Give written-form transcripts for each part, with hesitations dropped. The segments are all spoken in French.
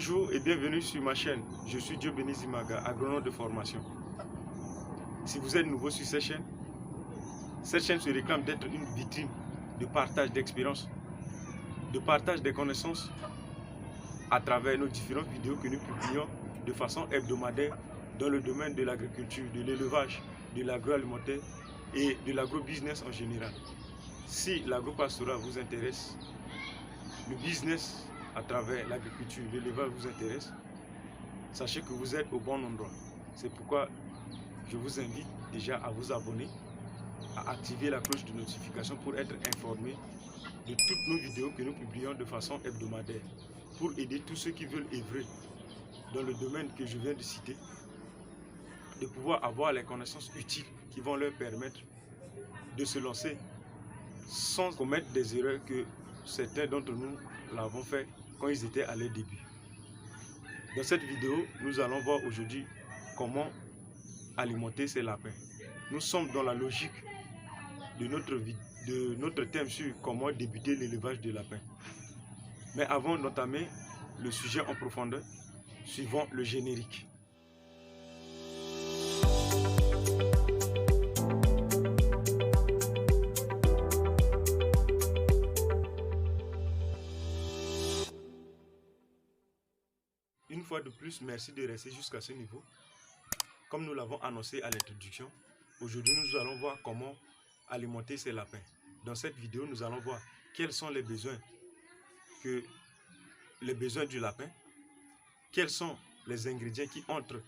Bonjour et bienvenue sur ma chaîne. Je suis Diobéni Zimaga, agronome de formation. Si vous êtes nouveau sur cette chaîne se réclame d'être une vitrine de partage d'expériences, de partage des connaissances à travers nos différentes vidéos que nous publions de façon hebdomadaire dans le domaine de l'agriculture, de l'élevage, de l'agroalimentaire et de l'agrobusiness en général. Si l'agropastorat vous intéresse, le business à travers l'agriculture, l'élevage vous intéresse, sachez que vous êtes au bon endroit. C'est pourquoi je vous invite déjà à vous abonner, à activer la cloche de notification pour être informé de toutes nos vidéos que nous publions de façon hebdomadaire, pour aider tous ceux qui veulent œuvrer dans le domaine que je viens de citer, de pouvoir avoir les connaissances utiles qui vont leur permettre de se lancer sans commettre des erreurs que certains d'entre nous l'avons fait quand ils étaient à leur début. Dans cette vidéo, nous allons voir aujourd'hui comment alimenter ces lapins. Nous sommes dans la logique de notre thème sur comment débuter l'élevage de lapins. Mais avant d'entamer le sujet en profondeur, suivons le générique. Une fois de plus, merci de rester jusqu'à ce niveau. Comme nous l'avons annoncé à l'introduction, aujourd'hui nous allons voir comment alimenter ces lapins. Dans cette vidéo, nous allons voir quels sont les besoins du lapin, quels sont les ingrédients qui entrent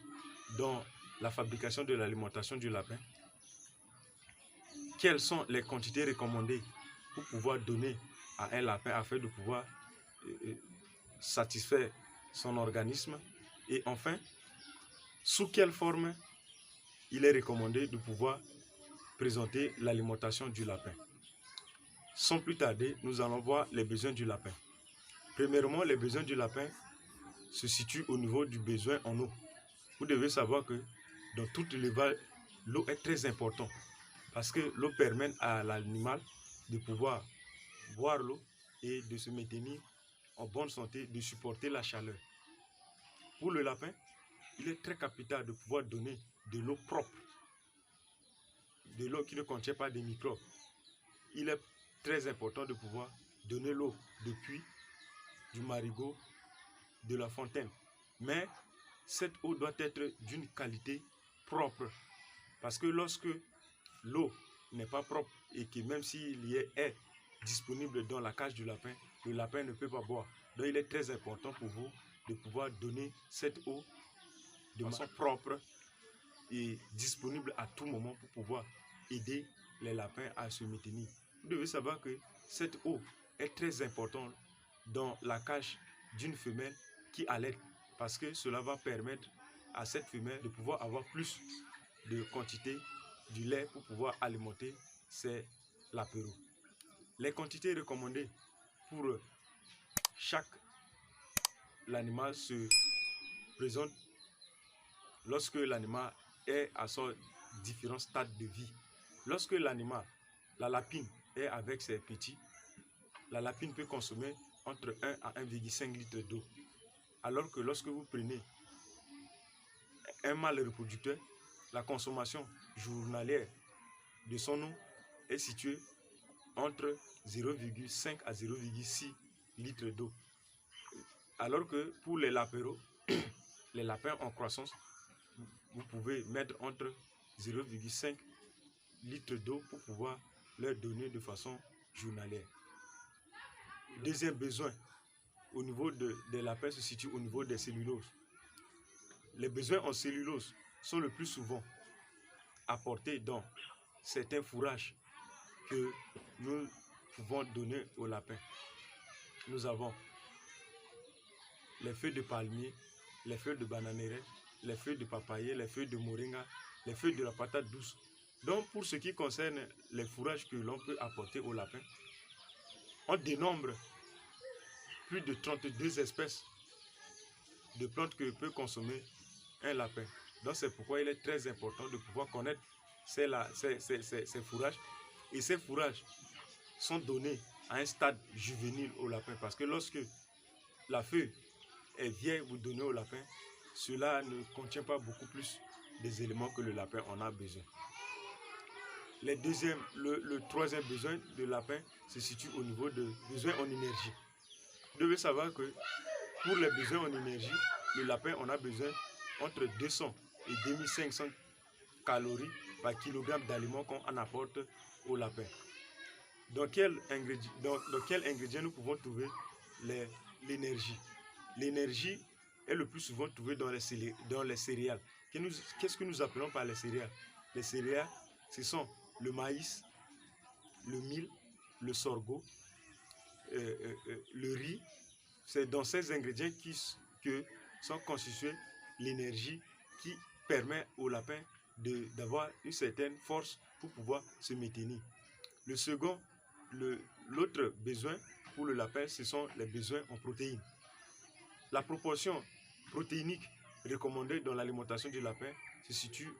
dans la fabrication de l'alimentation du lapin, quelles sont les quantités recommandées pour pouvoir donner à un lapin afin de pouvoir satisfaire son organisme, et enfin, sous quelle forme il est recommandé de pouvoir présenter l'alimentation du lapin. Sans plus tarder, nous allons voir les besoins du lapin. Premièrement, les besoins du lapin se situent au niveau du besoin en eau. Vous devez savoir que dans tout élevage, l'eau est très importante parce que l'eau permet à l'animal de pouvoir boire l'eau et de se maintenir en bonne santé, de supporter la chaleur. Pour le lapin, il est très capital de pouvoir donner de l'eau propre, de l'eau qui ne contient pas des microbes. Il est très important de pouvoir donner l'eau du puits, du marigot, de la fontaine. Mais cette eau doit être d'une qualité propre. Parce que lorsque l'eau n'est pas propre et que même s'il y est disponible dans la cage du lapin, le lapin ne peut pas boire. Donc il est très important pour vous de pouvoir donner cette eau de façon propre et disponible à tout moment pour pouvoir aider les lapins à se maintenir. Vous devez savoir que cette eau est très importante dans la cage d'une femelle qui allaite, parce que cela va permettre à cette femelle de pouvoir avoir plus de quantité du lait pour pouvoir alimenter ses lapéraux. Les quantités recommandées pour chaque animal se présentent lorsque l'animal est à son différents stades de vie. Lorsque l'animal, la lapine, est avec ses petits, la lapine peut consommer entre 1 à 1,5 litres d'eau. Alors que lorsque vous prenez un mâle reproducteur, la consommation journalière de son eau est située entre 0,5 à 0,6 litres d'eau. Alors que pour les lapéraux, les lapins en croissance, vous pouvez mettre entre 0,5 litres d'eau pour pouvoir leur donner de façon journalière. Deuxième besoin au niveau des lapins se situe au niveau des celluloses. Les besoins en cellulose sont le plus souvent apportés dans certains fourrages que nous pouvons donner aux lapins. Nous avons les feuilles de palmier, les feuilles de bananeraie, les feuilles de papayer, les feuilles de moringa, les feuilles de la patate douce. Donc pour ce qui concerne les fourrages que l'on peut apporter aux lapins, on dénombre plus de 32 espèces de plantes que peut consommer un lapin. Donc c'est pourquoi il est très important de pouvoir connaître ces fourrages. Et ces fourrages sont donnés à un stade juvénile au lapin. Parce que lorsque la feuille est vieille, vous donnez au lapin, cela ne contient pas beaucoup plus des éléments que le lapin en a besoin. Le troisième besoin de lapin se situe au niveau de besoins en énergie. Vous devez savoir que pour les besoins en énergie, le lapin en a besoin entre 200 et 2500 calories par kilogramme d'aliments qu'on en apporte au lapin. Dans quel ingrédient nous pouvons trouver l'énergie? L'énergie est le plus souvent trouvée dans les céréales. Qu'est-ce que nous appelons par les céréales? Les céréales, ce sont le maïs, le mil, le sorgho, le riz. C'est dans ces ingrédients que sont constitués l'énergie qui permet au lapin d'avoir une certaine force pour pouvoir se maintenir. L'autre besoin pour le lapin, ce sont les besoins en protéines. La proportion protéinique recommandée dans l'alimentation du lapin se situe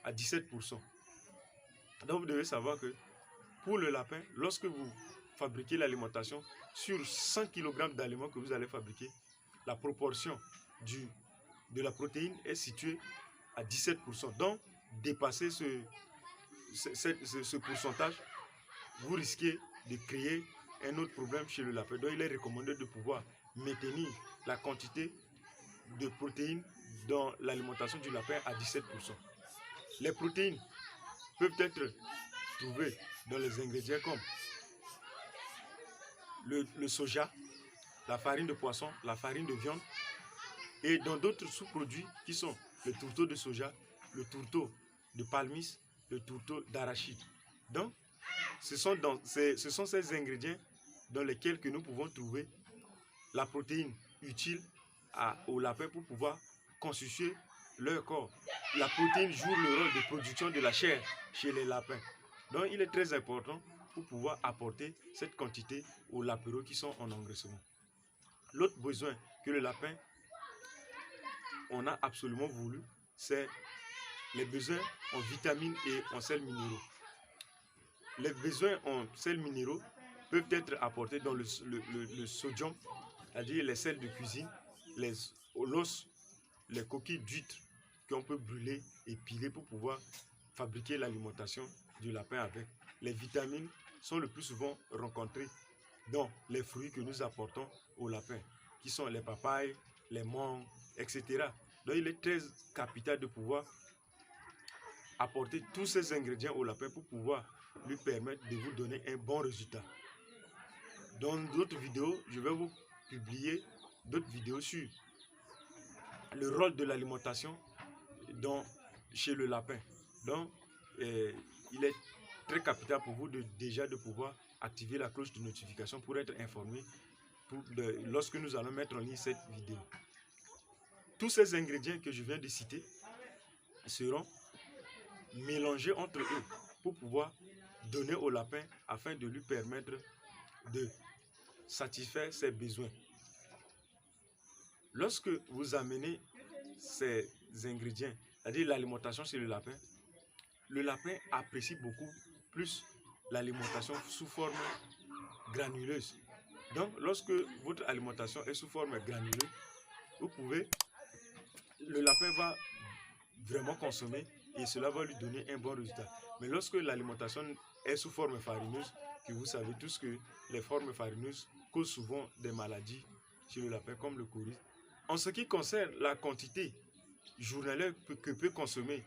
à 17%. Donc vous devez savoir que pour le lapin, lorsque vous fabriquez l'alimentation, sur 100 kg d'aliments que vous allez fabriquer, la proportion de la protéine est située à 17%. Donc, dépasser ce pourcentage, vous risquez de créer un autre problème chez le lapin. Donc, il est recommandé de pouvoir maintenir la quantité de protéines dans l'alimentation du lapin à 17%. Les protéines peuvent être trouvées dans les ingrédients comme le soja, la farine de poisson, la farine de viande et dans d'autres sous-produits qui sont le tourteau de soja, le tourteau de palmiste, le tourteau d'arachide. Donc, ce sont ces ingrédients dans lesquels que nous pouvons trouver la protéine utile au lapin pour pouvoir constituer leur corps. La protéine joue le rôle de production de la chair chez les lapins. Donc, il est très important pour pouvoir apporter cette quantité aux lapéraux qui sont en engraissement. L'autre besoin que le lapin on a absolument voulu, c'est les besoins en vitamines et en sels minéraux. Les besoins en sels minéraux peuvent être apportés dans le sodium, c'est-à-dire les sels de cuisine, l'os, les coquilles d'huîtres qu'on peut brûler et piler pour pouvoir fabriquer l'alimentation du lapin avec. Les vitamines sont le plus souvent rencontrées dans les fruits que nous apportons au lapin, qui sont les papayes, les mangues, etc. Donc il est très capital de pouvoir apporter tous ces ingrédients au lapin pour pouvoir lui permettre de vous donner un bon résultat. Dans d'autres vidéos, je vais vous publier d'autres vidéos sur le rôle de l'alimentation chez le lapin. Donc, il est très capital pour vous déjà de pouvoir activer la cloche de notification pour être informé lorsque nous allons mettre en ligne cette vidéo. Tous ces ingrédients que je viens de citer seront mélangés entre eux pour pouvoir donner au lapin afin de lui permettre de satisfaire ses besoins. Lorsque vous amenez ces ingrédients, c'est-à-dire l'alimentation chez le lapin apprécie beaucoup plus l'alimentation sous forme granuleuse. Donc, lorsque votre alimentation est sous forme granuleuse, le lapin va vraiment consommer et cela va lui donner un bon résultat. Mais lorsque l'alimentation est sous forme farineuse, que vous savez tous que les formes farineuses causent souvent des maladies chez le lapin comme le coryte. En ce qui concerne la quantité journalière que peut consommer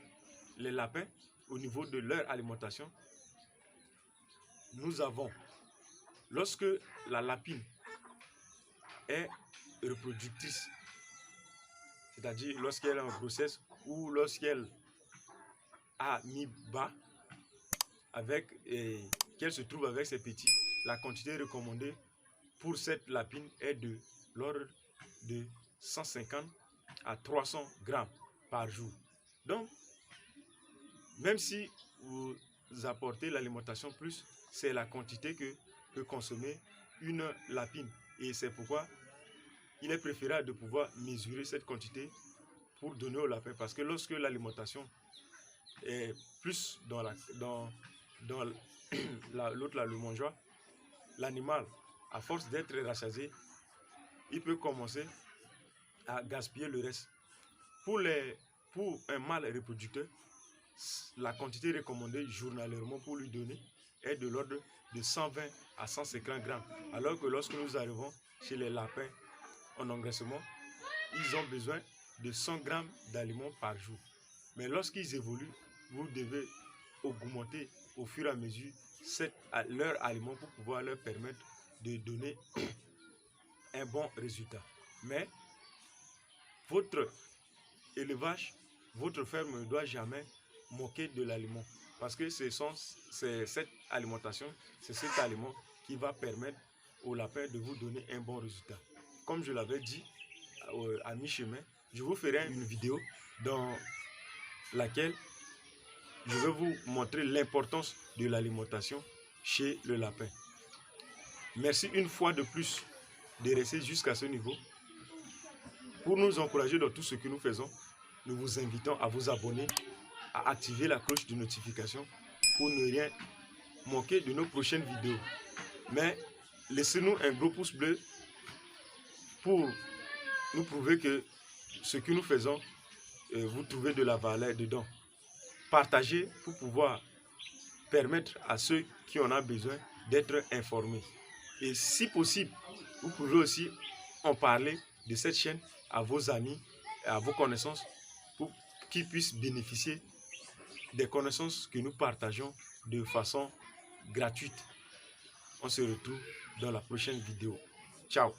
les lapins au niveau de leur alimentation, nous avons, lorsque la lapine est reproductrice, c'est-à-dire lorsqu'elle est en grossesse ou lorsqu'elle a mis bas, qu'elle se trouve avec ses petits, la quantité recommandée pour cette lapine est de l'ordre de 150 à 300 grammes par jour. Donc, même si vous apportez l'alimentation plus, c'est la quantité que peut consommer une lapine. Et c'est pourquoi il est préférable de pouvoir mesurer cette quantité pour donner au lapin. Parce que lorsque l'alimentation est plus dans le mangeoire, l'animal, à force d'être rassasié, il peut commencer à gaspiller le reste. Pour un mâle reproducteur, la quantité recommandée journalièrement pour lui donner est de l'ordre de 120 à 150 grammes. Alors que lorsque nous arrivons chez les lapins en engraissement, ils ont besoin de 100 grammes d'aliments par jour. Mais lorsqu'ils évoluent, vous devez augmenter au fur et à mesure leur aliment pour pouvoir leur permettre de donner un bon résultat. Mais votre élevage, votre ferme ne doit jamais manquer de l'aliment. Parce que c'est cette alimentation, c'est cet aliment qui va permettre au lapin de vous donner un bon résultat. Comme je l'avais dit à mi-chemin, je vous ferai une vidéo dans laquelle je vais vous montrer l'importance de l'alimentation chez le lapin. Merci une fois de plus de rester jusqu'à ce niveau. Pour nous encourager dans tout ce que nous faisons, nous vous invitons à vous abonner, à activer la cloche de notification pour ne rien manquer de nos prochaines vidéos. Mais laissez-nous un gros pouce bleu pour nous prouver que ce que nous faisons, vous trouvez de la valeur dedans. Partagez pour pouvoir permettre à ceux qui en ont besoin d'être informés. Et si possible, vous pouvez aussi en parler de cette chaîne à vos amis et à vos connaissances pour qu'ils puissent bénéficier des connaissances que nous partageons de façon gratuite. On se retrouve dans la prochaine vidéo. Ciao!